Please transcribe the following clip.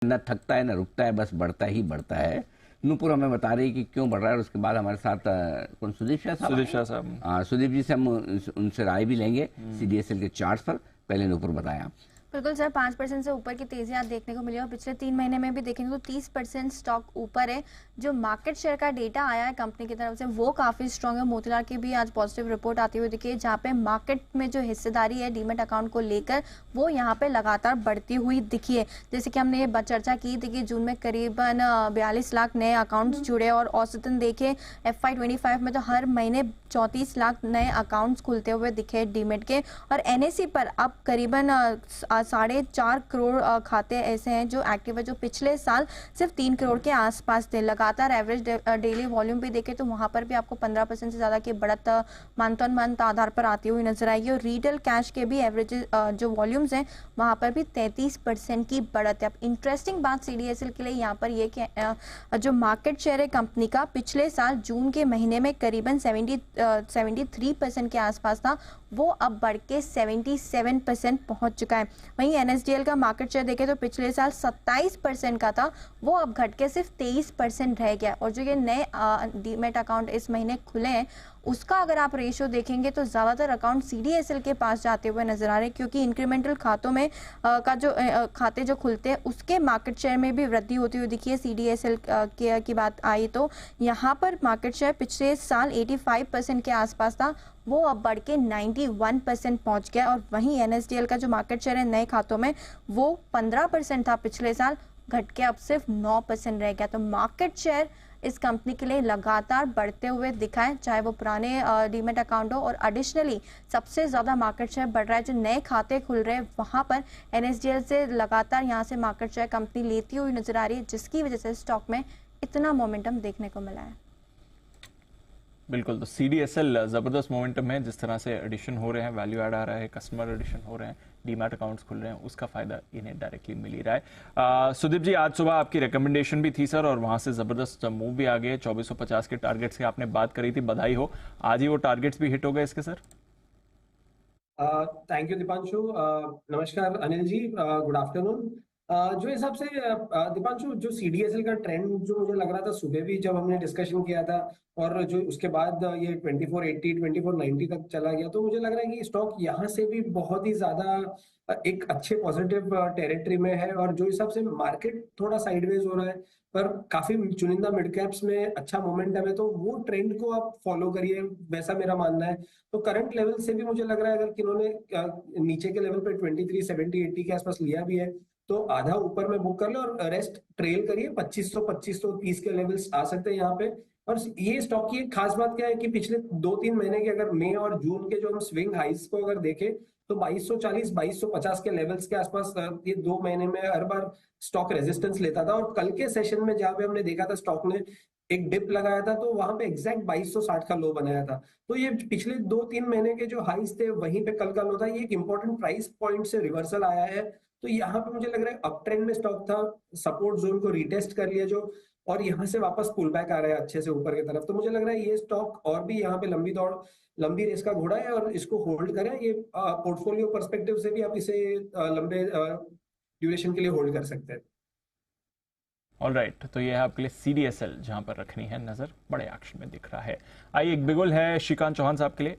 न थकता है न रुकता है, बस बढ़ता ही बढ़ता है। नूपुर हमें बता रही कि क्यों बढ़ रहा है, और उसके बाद हमारे साथ कौन, सुदीप शाह साहब, सुदीप जी से हम उनसे राय भी लेंगे CDSL के चार्ट्स पर। पहले नूपुर बताया। बिल्कुल सर, 5% से ऊपर की तेजी आप देखने को मिली और पिछले 3 महीने में भी देखेंगे तो 30% स्टॉक ऊपर है। जो मार्केट शेयर का डेटा आया है कंपनी की तरफ से वो काफ़ी स्ट्रांग है। मोतीलाल की भी आज पॉजिटिव रिपोर्ट आती हुई दिखी है, जहाँ पे मार्केट में जो हिस्सेदारी है डीमेट अकाउंट को लेकर वो यहाँ पे लगातार बढ़ती हुई दिखी है। जैसे कि हमने ये चर्चा की थी कि जून में करीबन 42 लाख नए अकाउंट्स जुड़े और औसतन देखें FY25 में तो हर महीने 34 लाख नए अकाउंट्स खुलते हुए दिखे डीमेट के। और NSE पर अब करीबन 4.5 करोड़ खाते ऐसे हैं जो एक्टिव है, जो पिछले साल सिर्फ 3 करोड़ के आसपास थे। लगातार एवरेज डेली वॉल्यूम भी देखें तो वहां पर भी आपको 15% से ज़्यादा की बढ़त मंथ ऑन मंथ आधार पर आती हुई नजर आएगी। और रिटेल कैश के भी एवरेज जो वॉल्यूम्स हैं वहां पर भी 33% की बढ़त है। अब इंटरेस्टिंग बात CDSL के लिए यहाँ पर ये कि जो मार्केट शेयर है कंपनी का पिछले साल जून के महीने में करीबन 73% के आसपास था, वो अब बढ़ के 77% पहुंच चुका है। वहीं NSDL का मार्केट शेयर देखें तो पिछले साल 27% का था, वो अब घट के सिर्फ 23% रह गया। और जो ये नए डीमेट अकाउंट इस महीने खुले हैं उसका अगर आप रेशियो देखेंगे तो ज़्यादातर अकाउंट CDSL के पास जाते हुए नजर आ रहे हैं, क्योंकि इंक्रीमेंटल खातों में का जो खाते जो खुलते हैं उसके मार्केट शेयर में भी वृद्धि होती हुई दिखी है। CDSL की बात आई तो यहाँ पर मार्केट शेयर पिछले साल 85% के आसपास था, वो अब बढ़ के 91% पहुंच गया। और वहीं NSDL का जो मार्केट शेयर है नए खातों में वो 15% था पिछले साल, घट के अब सिर्फ 9% रह गया। तो मार्केट शेयर इस कंपनी के लिए लगातार बढ़ते हुए दिखा है, चाहे वो पुराने डीमेट अकाउंट हो। और एडिशनली सबसे ज़्यादा मार्केट शेयर बढ़ रहा है जो नए खाते खुल रहे हैं वहाँ पर NSDL से लगातार यहाँ से मार्केट शेयर कंपनी लेती हुई नजर आ रही है, जिसकी वजह से स्टॉक में इतना मोमेंटम देखने को मिला है। बिल्कुल, तो CDSL ज़बरदस्त मोमेंटम है, जिस तरह से एडिशन हो रहे हैं, वैल्यू ऐड आ रहा है, कस्टमर एडिशन हो रहे हैं, डीमैट अकाउंट्स खुल रहे हैं, उसका फ़ायदा इन्हें डायरेक्टली मिल ही रहा है। सुदीप जी, आज सुबह आपकी रिकमेंडेशन भी थी सर, और वहाँ से ज़बरदस्त मूव भी आ गए। 2450 के टारगेट्स की आपने बात करी थी, बधाई हो। आज ही वो टारगेट्स भी हिट हो गए इसके सर। Thank you Deepanshu. नमस्कार अनिल जी, गुड आफ्टरनून। जो हिसाब से दीपांशु, जो CDSL का ट्रेंड जो मुझे लग रहा था सुबह भी जब हमने डिस्कशन किया था, और जो उसके बाद ये 2480 2490 तक चला गया, तो मुझे लग रहा है कि स्टॉक यहाँ से भी बहुत ही ज्यादा एक अच्छे पॉजिटिव टेरिटरी में है। और जो हिसाब से मार्केट थोड़ा साइडवेज हो रहा है पर काफी चुनिंदा मिड कैप्स में अच्छा मोमेंटम है, तो वो ट्रेंड को आप फॉलो करिए, वैसा मेरा मानना है। तो करंट लेवल से भी मुझे लग रहा है अगर किन्होंने नीचे के लेवल पे 2370-80 के आसपास लिया भी है तो आधा ऊपर में बुक कर लो और रेस्ट ट्रेल करिए। 2500-2530 के लेवल्स आ सकते हैं यहाँ पे। और ये स्टॉक की एक खास बात क्या है कि पिछले 2-3 महीने के अगर मई और जून के जो हम स्विंग हाइस को अगर देखें तो 2240-2250 के लेवल्स के आसपास ये 2 महीने में हर बार स्टॉक रेजिस्टेंस लेता था। और कल के सेशन में जहां पे हमने देखा था स्टॉक ने एक डिप लगाया था तो वहां पे एग्जैक्ट 2260 का लो बनाया था। तो ये पिछले 2-3 महीने के जो हाइस थे वहीं पे कल का लो था। ये एक इंपॉर्टेंट प्राइस पॉइंट से रिवर्सल आया है, तो यहाँ पे मुझे लग रहा है अप ट्रेंड में स्टॉक था, सपोर्ट जोन को रिटेस्ट कर लिया जो, और यहाँ से वापस पुल बैक आ रहा है अच्छे से यूपर की तरफ। तो मुझे लग रहा है ये स्टॉक और भी यहाँ पे लंबी दौड़, लंबी रेस का घोड़ा है और इसको होल्ड करें। ये पोर्टफोलियो पर्सपेक्टिव से भी आप इसे लंबे ड्यूरेशन के लिए होल्ड कर सकते हैं। ऑलराइट, तो ये है आपके लिए CDSL, जहां पर रखनी है नजर, बड़े एक्शन में दिख रहा है। आइए, एक बिगुल है श्रीकांत चौहान साहब के लिए।